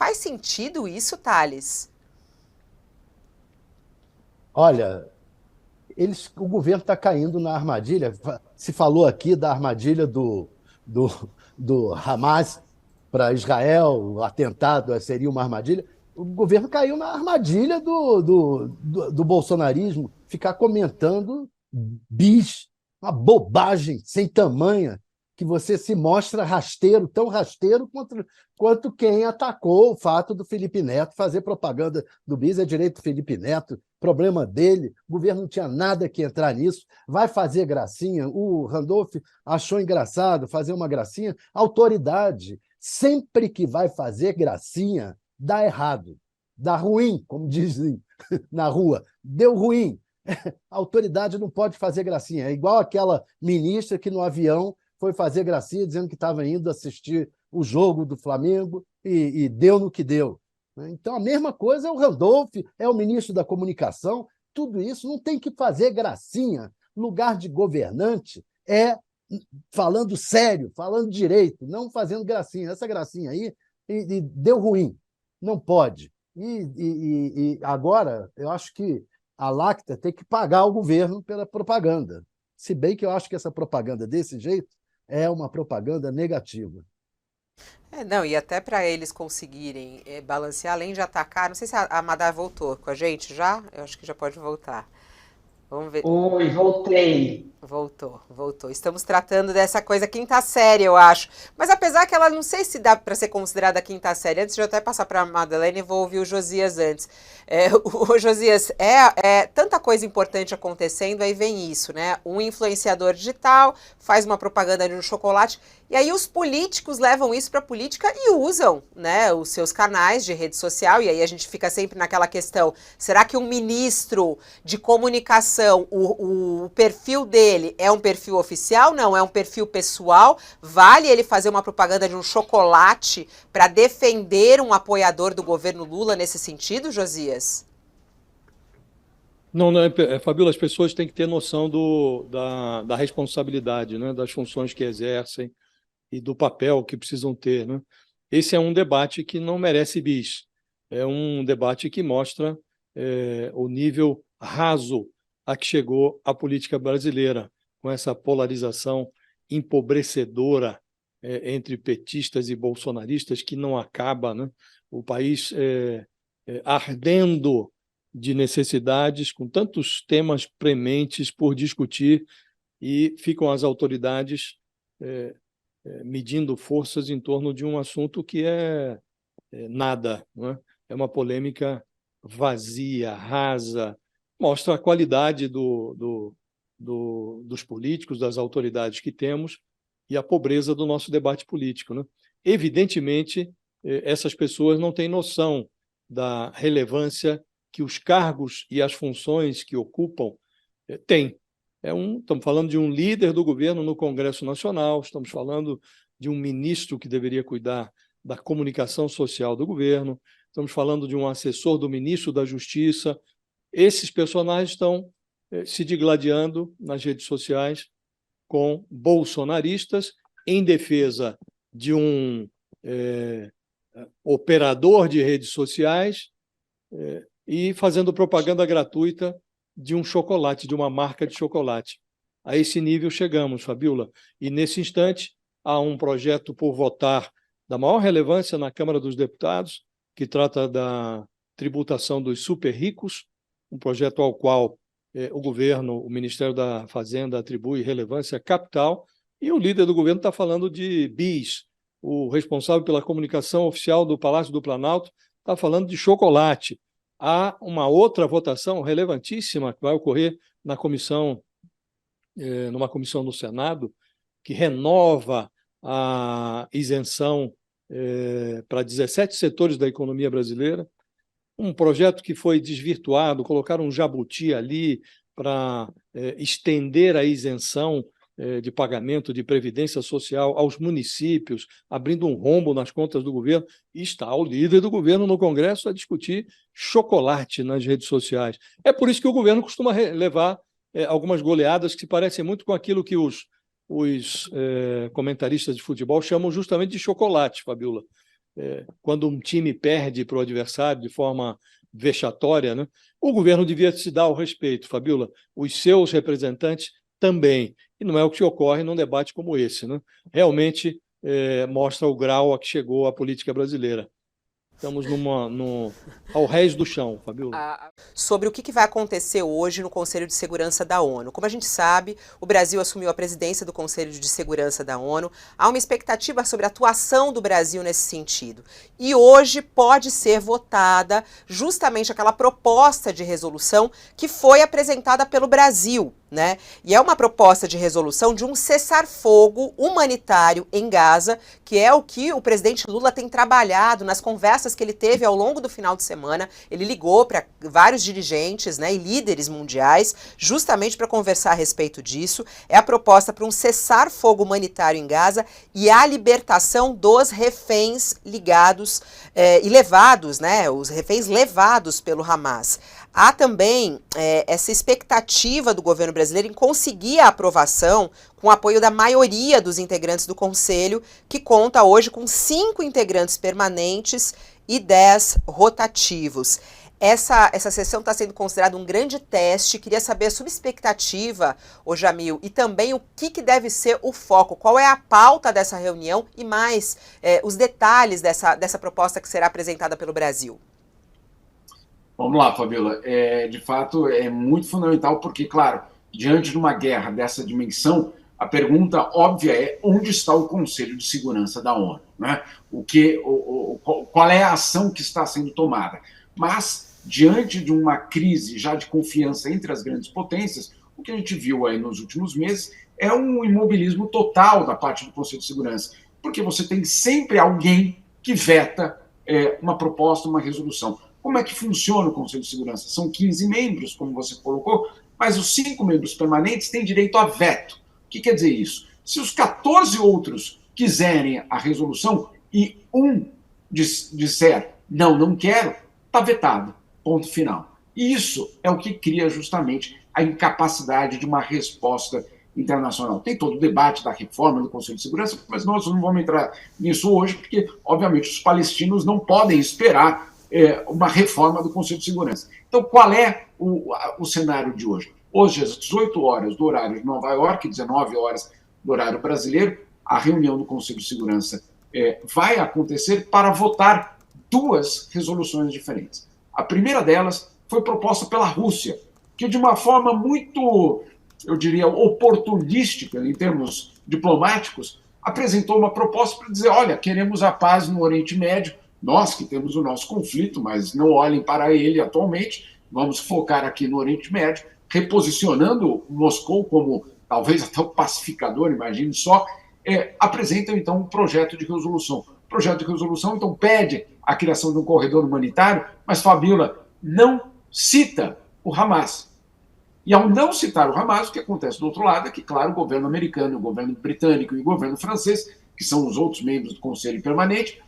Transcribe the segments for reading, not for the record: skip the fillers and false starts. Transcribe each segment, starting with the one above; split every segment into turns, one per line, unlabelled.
Faz sentido isso, Thales?
Olha, o governo está caindo na armadilha. Se falou aqui da armadilha do, do Hamas para Israel, o atentado seria uma armadilha. O governo caiu na armadilha do bolsonarismo, ficar comentando bis, uma bobagem sem tamanha, que você se mostra rasteiro, tão rasteiro quanto quem atacou o fato do Felipe Neto fazer propaganda do bis. É direito do Felipe Neto, problema dele, o governo não tinha nada que entrar nisso, vai fazer gracinha, o Randolph achou engraçado fazer uma gracinha, autoridade, sempre que vai fazer gracinha, dá errado, dá ruim, como dizem na rua, deu ruim. A autoridade não pode fazer gracinha, é igual aquela ministra que no avião foi fazer gracinha dizendo que estava indo assistir o jogo do Flamengo e deu no que deu. Então, a mesma coisa é o Randolph, é o ministro da Comunicação, tudo isso não tem que fazer gracinha. Lugar de governante é falando sério, falando direito, não fazendo gracinha. Essa gracinha aí deu ruim, não pode. Agora, eu acho que a Lacta tem que pagar o governo pela propaganda. Se bem que eu acho que essa propaganda desse jeito é uma propaganda negativa.
Não, e até para eles conseguirem balancear, além de atacar, não sei se a Madar voltou com a gente já, eu acho que já pode voltar. Vamos ver.
Oi, voltei.
Voltou, voltou. Estamos tratando dessa coisa quinta série, eu acho. Mas apesar que ela não sei se dá para ser considerada quinta série. Antes de eu até passar para a Madeleine, vou ouvir o Josias antes. O Josias, tanta coisa importante acontecendo, aí vem isso, né? Um influenciador digital faz uma propaganda de um chocolate, e aí os políticos levam isso para a política e usam, né, os seus canais de rede social, e aí a gente fica sempre naquela questão, será que um ministro de comunicação, o perfil dele é um perfil oficial? Não, é um perfil pessoal? Vale ele fazer uma propaganda de um chocolate para defender um apoiador do governo Lula nesse sentido, Josias?
Não, não Fabíola, as pessoas têm que ter noção da responsabilidade, né, das funções que exercem e do papel que precisam ter, né? Esse é um debate que não merece bis. É um debate que mostra o nível raso a que chegou a política brasileira, com essa polarização empobrecedora entre petistas e bolsonaristas que não acaba, né? O país ardendo de necessidades, com tantos temas prementes por discutir, e ficam as autoridades medindo forças em torno de um assunto que é nada, não é? É uma polêmica vazia, rasa, mostra a qualidade dos políticos, das autoridades que temos e a pobreza do nosso debate político, né? Evidentemente, essas pessoas não têm noção da relevância que os cargos e as funções que ocupam têm. Estamos falando de um líder do governo no Congresso Nacional, estamos falando de um ministro que deveria cuidar da comunicação social do governo, estamos falando de um assessor do ministro da Justiça. Esses personagens estão se digladiando nas redes sociais com bolsonaristas em defesa de um operador de redes sociais e fazendo propaganda gratuita de um chocolate, de uma marca de chocolate. A esse nível chegamos, Fabíola. E, nesse instante, há um projeto por votar da maior relevância na Câmara dos Deputados, que trata da tributação dos super ricos, um projeto ao qual o governo, o Ministério da Fazenda, atribui relevância capital, e o líder do governo está falando de bis. O responsável pela comunicação oficial do Palácio do Planalto está falando de chocolate. Há uma outra votação relevantíssima que vai ocorrer na comissão, numa comissão do Senado, que renova a isenção para 17 setores da economia brasileira, um projeto que foi desvirtuado, colocaram um jabuti ali para estender a isenção de pagamento de previdência social aos municípios, abrindo um rombo nas contas do governo, e está o líder do governo no Congresso a discutir chocolate nas redes sociais. É por isso que o governo costuma levar algumas goleadas que se parecem muito com aquilo que os comentaristas de futebol chamam justamente de chocolate, Fabiola. quando um time perde para o adversário de forma vexatória, né? O governo devia se dar o respeito, Fabiola, os seus representantes também. E não é o que ocorre num debate como esse, né? Realmente mostra o grau a que chegou a política brasileira. Estamos ao rés do chão, Fabiola.
Sobre o que vai acontecer hoje no Conselho de Segurança da ONU. Como a gente sabe, o Brasil assumiu a presidência do Conselho de Segurança da ONU. Há uma expectativa sobre a atuação do Brasil nesse sentido. E hoje pode ser votada justamente aquela proposta de resolução que foi apresentada pelo Brasil, né? E é uma proposta de resolução de um cessar-fogo humanitário em Gaza, que é o que o presidente Lula tem trabalhado nas conversas que ele teve ao longo do final de semana. Ele ligou para vários dirigentes, né, e líderes mundiais, justamente para conversar a respeito disso. É a proposta para um cessar-fogo humanitário em Gaza e a libertação dos reféns ligados e levados, né, os reféns levados pelo Hamas. Há também essa expectativa do governo brasileiro em conseguir a aprovação com o apoio da maioria dos integrantes do Conselho, que conta hoje com 5 integrantes permanentes e 10 rotativos. Essa sessão está sendo considerada um grande teste. Queria saber a sua expectativa, ô Jamil, e também o que deve ser o foco, qual é a pauta dessa reunião e mais os detalhes dessa proposta que será apresentada pelo Brasil.
Vamos lá, Fabiola. De fato, é muito fundamental porque, claro, diante de uma guerra dessa dimensão, a pergunta óbvia é onde está o Conselho de Segurança da ONU, né? Qual é a ação que está sendo tomada? Mas, diante de uma crise já de confiança entre as grandes potências, o que a gente viu aí nos últimos meses é um imobilismo total da parte do Conselho de Segurança, porque você tem sempre alguém que veta uma proposta, uma resolução. Como é que funciona o Conselho de Segurança? São 15 membros, como você colocou, mas os 5 membros permanentes têm direito a veto. O que quer dizer isso? Se os 14 outros quiserem a resolução e um disser não quero, está vetado, ponto final. E isso é o que cria justamente a incapacidade de uma resposta internacional. Tem todo o debate da reforma do Conselho de Segurança, mas nós não vamos entrar nisso hoje, porque, obviamente, os palestinos não podem esperar uma reforma do Conselho de Segurança. Então, qual é o cenário de hoje? Hoje, às 18 horas do horário de Nova York, 19 horas do horário brasileiro, a reunião do Conselho de Segurança vai acontecer para votar 2 resoluções diferentes. A primeira delas foi proposta pela Rússia, que de uma forma muito, eu diria, oportunística, em termos diplomáticos, apresentou uma proposta para dizer, olha, queremos a paz no Oriente Médio, nós que temos o nosso conflito, mas não olhem para ele atualmente, vamos focar aqui no Oriente Médio, reposicionando Moscou como talvez até o pacificador, imagine só, apresentam então um projeto de resolução. O projeto de resolução então pede a criação de um corredor humanitário, mas Fabiola não cita o Hamas. E ao não citar o Hamas, o que acontece do outro lado é que, claro, o governo americano, o governo britânico e o governo francês, que são os outros membros do Conselho Permanente,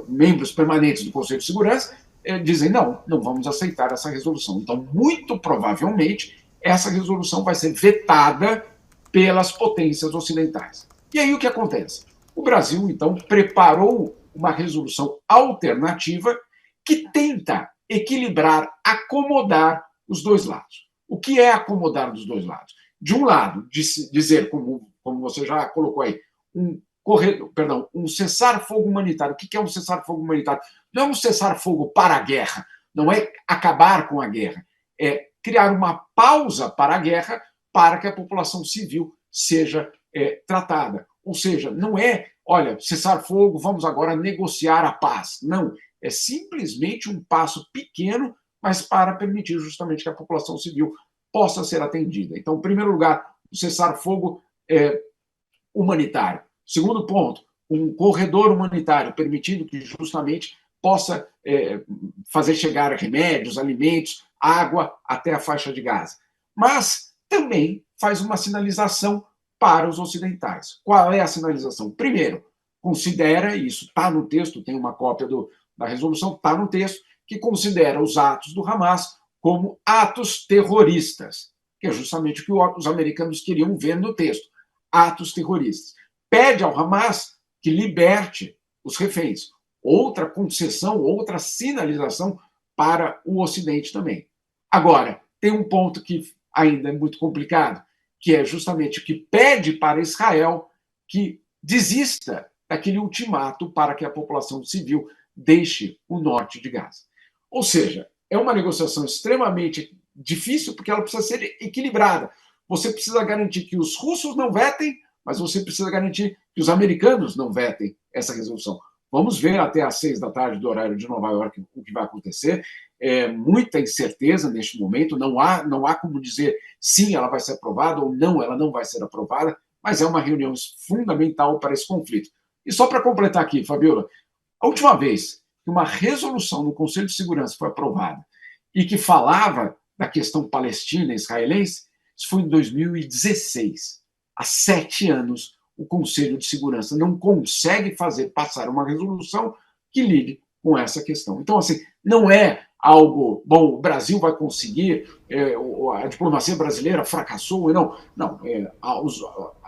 membros permanentes do Conselho de Segurança, dizem não vamos aceitar essa resolução. Então, muito provavelmente, essa resolução vai ser vetada pelas potências ocidentais. E aí o que acontece? O Brasil, então, preparou uma resolução alternativa que tenta equilibrar, acomodar os dois lados. O que é acomodar dos dois lados? De um lado, dizer, como você já colocou aí, um cessar-fogo humanitário. O que é um cessar-fogo humanitário? Não é um cessar-fogo para a guerra, não é acabar com a guerra, é criar uma pausa para a guerra para que a população civil seja tratada. Ou seja, não é, olha, cessar-fogo, vamos agora negociar a paz. Não, é simplesmente um passo pequeno, mas para permitir justamente que a população civil possa ser atendida. Então, em primeiro lugar, o cessar-fogo humanitário. Segundo ponto, um corredor humanitário, permitindo que justamente possa fazer chegar remédios, alimentos, água até a faixa de Gaza. Mas também faz uma sinalização para os ocidentais. Qual é a sinalização? Primeiro, considera, e isso está no texto, tem uma cópia da resolução, está no texto, que considera os atos do Hamas como atos terroristas, que é justamente o que os americanos queriam ver no texto, atos terroristas. Pede ao Hamas que liberte os reféns. Outra concessão, outra sinalização para o Ocidente também. Agora, tem um ponto que ainda é muito complicado, que é justamente o que pede para Israel que desista daquele ultimato para que a população civil deixe o norte de Gaza. Ou seja, é uma negociação extremamente difícil porque ela precisa ser equilibrada. Você precisa garantir que os russos não vetem, mas você precisa garantir que os americanos não vetem essa resolução. Vamos ver até às 6 da tarde do horário de Nova York o que vai acontecer. É muita incerteza neste momento, não há como dizer sim, ela vai ser aprovada ou não, ela não vai ser aprovada, mas é uma reunião fundamental para esse conflito. E só para completar aqui, Fabiola, a última vez que uma resolução no Conselho de Segurança foi aprovada e que falava da questão palestina-israelense, isso foi em 2016. Há 7 anos, o Conselho de Segurança não consegue fazer passar uma resolução que lide com essa questão. Então, assim, não é algo, bom, o Brasil vai conseguir, a diplomacia brasileira fracassou, não.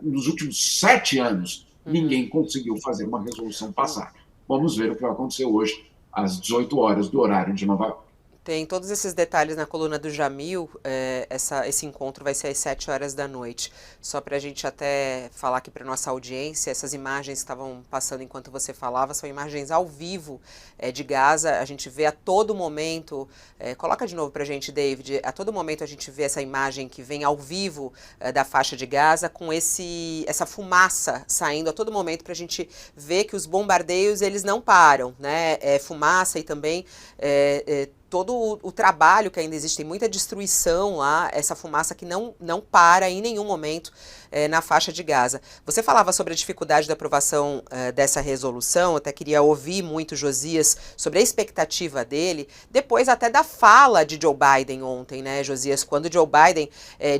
Nos últimos 7 anos, ninguém conseguiu fazer uma resolução passar. Vamos ver o que vai acontecer hoje, às 18 horas do horário de Nova York.
Tem todos esses detalhes na coluna do Jamil. Esse encontro vai ser às 7 horas da noite. Só para a gente até falar aqui para nossa audiência, essas imagens que estavam passando enquanto você falava são imagens ao vivo de Gaza. A gente vê a todo momento, coloca de novo para a gente, David, a todo momento a gente vê essa imagem que vem ao vivo da faixa de Gaza com essa fumaça saindo a todo momento para a gente ver que os bombardeios eles não param, né? Fumaça e também todo o trabalho que ainda existe, tem muita destruição lá, essa fumaça que não para em nenhum momento na faixa de Gaza. Você falava sobre a dificuldade da aprovação dessa resolução, eu até queria ouvir muito Josias sobre a expectativa dele, depois até da fala de Joe Biden ontem, né, Josias, quando Joe Biden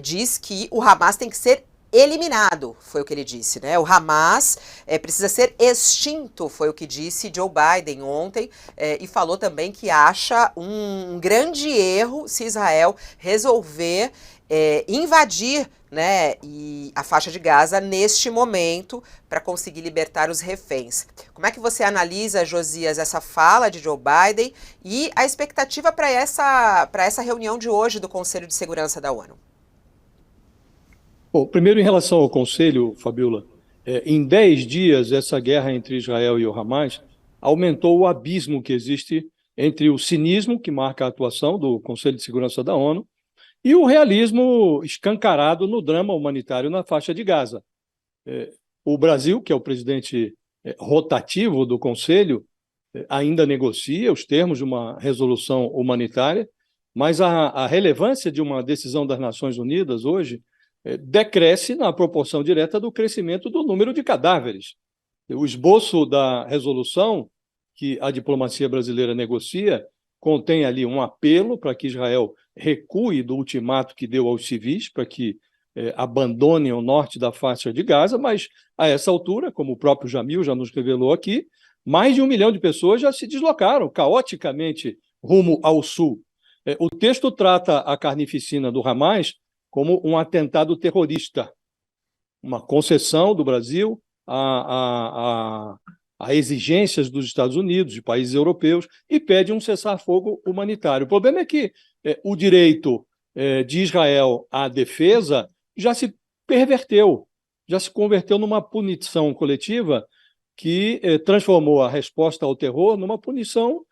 diz que o Hamas tem que ser eliminado, foi o que ele disse, né? O Hamas precisa ser extinto, foi o que disse Joe Biden ontem, e falou também que acha um grande erro se Israel resolver invadir, né, a faixa de Gaza neste momento para conseguir libertar os reféns. Como é que você analisa, Josias, essa fala de Joe Biden e a expectativa para essa reunião de hoje do Conselho de Segurança da ONU?
Bom, primeiro, em relação ao Conselho, Fabiola, em 10 dias, essa guerra entre Israel e o Hamas aumentou o abismo que existe entre o cinismo, que marca a atuação do Conselho de Segurança da ONU, e o realismo escancarado no drama humanitário na faixa de Gaza. O Brasil, que é o presidente rotativo do Conselho, ainda negocia os termos de uma resolução humanitária, mas a relevância de uma decisão das Nações Unidas hoje decresce na proporção direta do crescimento do número de cadáveres. O esboço da resolução que a diplomacia brasileira negocia contém ali um apelo para que Israel recue do ultimato que deu aos civis, para que abandonem o norte da faixa de Gaza, mas a essa altura, como o próprio Jamil já nos revelou aqui, mais de 1 milhão de pessoas já se deslocaram caoticamente rumo ao sul. O texto trata a carnificina do Hamas como um atentado terrorista, uma concessão do Brasil a exigências dos Estados Unidos, de países europeus, e pede um cessar-fogo humanitário. O problema é que o direito de Israel à defesa já se perverteu, já se converteu numa punição coletiva que transformou a resposta ao terror numa punição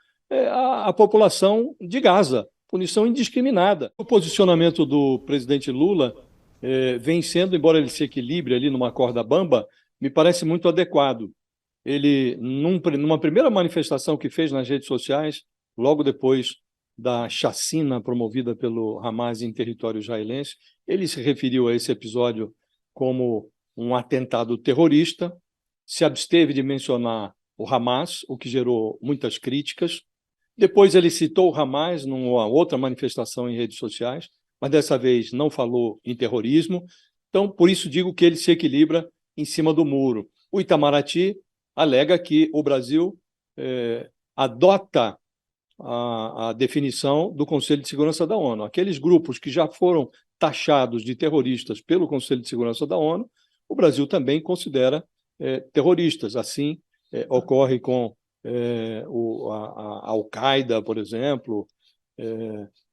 à população de Gaza, punição indiscriminada. O posicionamento do presidente Lula vem sendo, embora ele se equilibre ali numa corda bamba, me parece muito adequado. Ele, numa primeira manifestação que fez nas redes sociais, logo depois da chacina promovida pelo Hamas em território israelense, ele se referiu a esse episódio como um atentado terrorista, se absteve de mencionar o Hamas, o que gerou muitas críticas. Depois ele citou o Hamas numa outra manifestação em redes sociais, mas dessa vez não falou em terrorismo. Então, por isso digo que ele se equilibra em cima do muro. O Itamaraty alega que o Brasil adota a definição do Conselho de Segurança da ONU. Aqueles grupos que já foram taxados de terroristas pelo Conselho de Segurança da ONU, o Brasil também considera terroristas. Assim, ocorre com a Al-Qaeda, por exemplo,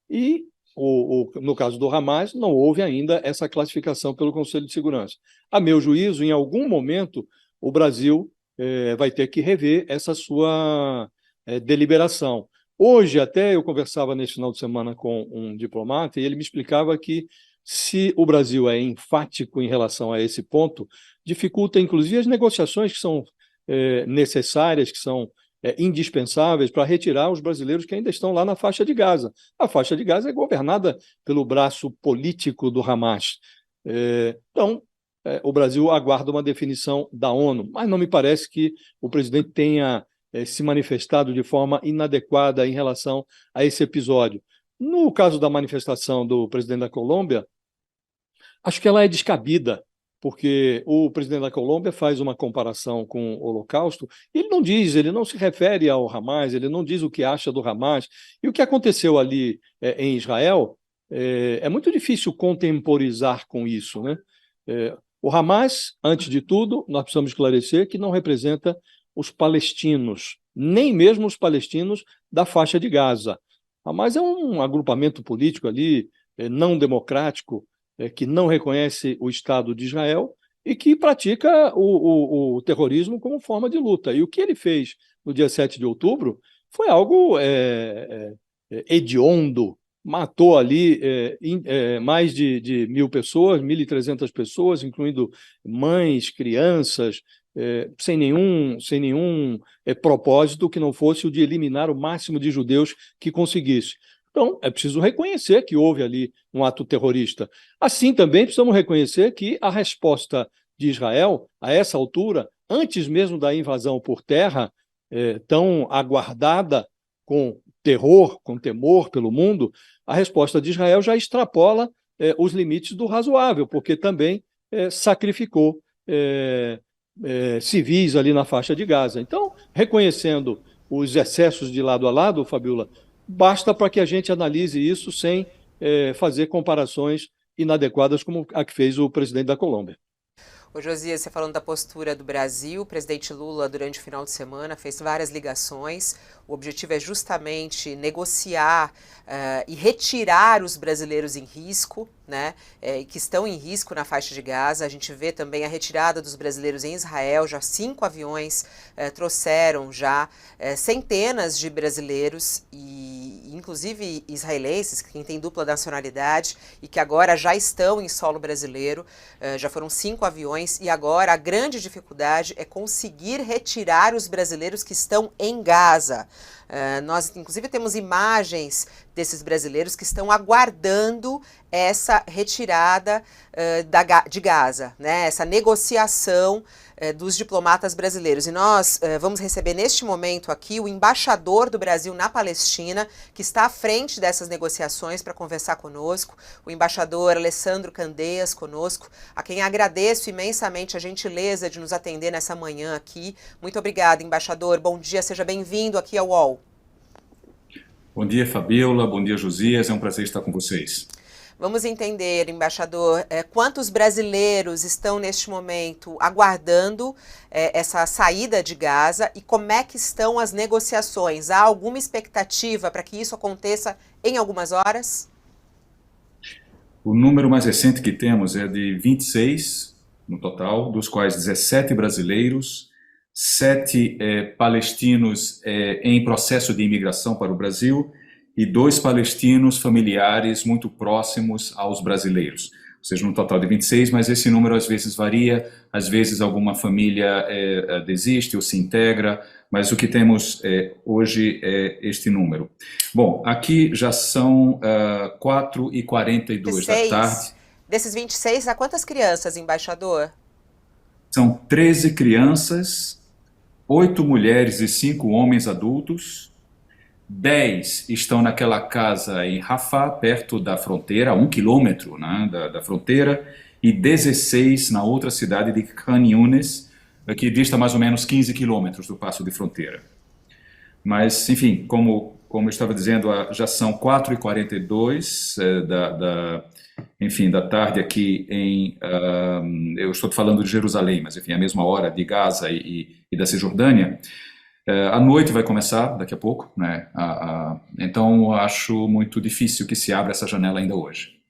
e no caso do Hamas, não houve ainda essa classificação pelo Conselho de Segurança. A meu juízo, em algum momento, o Brasil vai ter que rever essa sua deliberação. Hoje, até eu conversava nesse final de semana com um diplomata e ele me explicava que, se o Brasil é enfático em relação a esse ponto, dificulta, inclusive, as negociações que são necessárias, que são indispensáveis para retirar os brasileiros que ainda estão lá na faixa de Gaza. A faixa de Gaza é governada pelo braço político do Hamas. Então, o Brasil aguarda uma definição da ONU, mas não me parece que o presidente tenha se manifestado de forma inadequada em relação a esse episódio. No caso da manifestação do presidente da Colômbia, acho que ela é descabida, porque o presidente da Colômbia faz uma comparação com o Holocausto, e ele não se refere ao Hamas, ele não diz o que acha do Hamas. E o que aconteceu ali em Israel, é muito difícil contemporizar com isso, né? O Hamas, antes de tudo, nós precisamos esclarecer que não representa os palestinos, nem mesmo os palestinos da faixa de Gaza. Hamas é um agrupamento político ali, não democrático, que não reconhece o Estado de Israel e que pratica o terrorismo como forma de luta. E o que ele fez no dia 7 de outubro foi algo hediondo. Matou ali mais de 1.000 pessoas, 1.300 pessoas, incluindo mães, crianças, sem nenhum propósito que não fosse o de eliminar o máximo de judeus que conseguisse. Então, é preciso reconhecer que houve ali um ato terrorista. Assim, também precisamos reconhecer que a resposta de Israel, a essa altura, antes mesmo da invasão por terra, tão aguardada com terror, com temor pelo mundo, a resposta de Israel já extrapola os limites do razoável, porque também sacrificou civis ali na faixa de Gaza. Então, reconhecendo os excessos de lado a lado, Fabiola, basta para que a gente analise isso sem fazer comparações inadequadas como a que fez o presidente da Colômbia.
Ô Josias, você falando da postura do Brasil, o presidente Lula, durante o final de semana, fez várias ligações. O objetivo é justamente negociar e retirar os brasileiros em risco, né, que estão em risco na faixa de Gaza. A gente vê também a retirada dos brasileiros em Israel. Já 5 aviões trouxeram já centenas de brasileiros, e inclusive israelenses, que têm dupla nacionalidade e que agora já estão em solo brasileiro. Já foram 5 aviões e agora a grande dificuldade é conseguir retirar os brasileiros que estão em Gaza. Nós, inclusive, temos imagens desses brasileiros que estão aguardando essa retirada de Gaza, né? Essa negociação dos diplomatas brasileiros. E nós vamos receber neste momento aqui o embaixador do Brasil na Palestina, que está à frente dessas negociações, para conversar conosco, o embaixador Alessandro Candeias conosco, a quem agradeço imensamente a gentileza de nos atender nessa manhã aqui. Muito obrigada, embaixador. Bom dia, seja bem-vindo aqui ao UOL.
Bom dia, Fabiola. Bom dia, Josias. É um prazer estar com vocês.
Vamos entender, embaixador, quantos brasileiros estão neste momento aguardando essa saída de Gaza e como é que estão as negociações? Há alguma expectativa para que isso aconteça em algumas horas?
O número mais recente que temos é de 26 no total, dos quais 17 brasileiros, 7 palestinos em processo de imigração para o Brasil e 2 palestinos familiares muito próximos aos brasileiros. Ou seja, no total de 26, mas esse número às vezes varia, às vezes alguma família desiste ou se integra, mas o que temos hoje é este número. Bom, aqui já são 4h42 da tarde.
Desses 26, há quantas crianças, embaixador?
São 13 crianças, 8 mulheres e 5 homens adultos. 10 estão naquela casa em Rafah, perto da fronteira, a 1 quilômetro, né, da fronteira, e 16 na outra cidade de Khan Yunis, que dista mais ou menos 15 quilômetros do passo de fronteira. Mas, enfim, como como eu estava dizendo, já são 4h42 enfim, da tarde aqui eu estou falando de Jerusalém, mas enfim, a mesma hora de Gaza e da Cisjordânia. A noite vai começar daqui a pouco, né? Então acho muito difícil que se abra essa janela ainda hoje.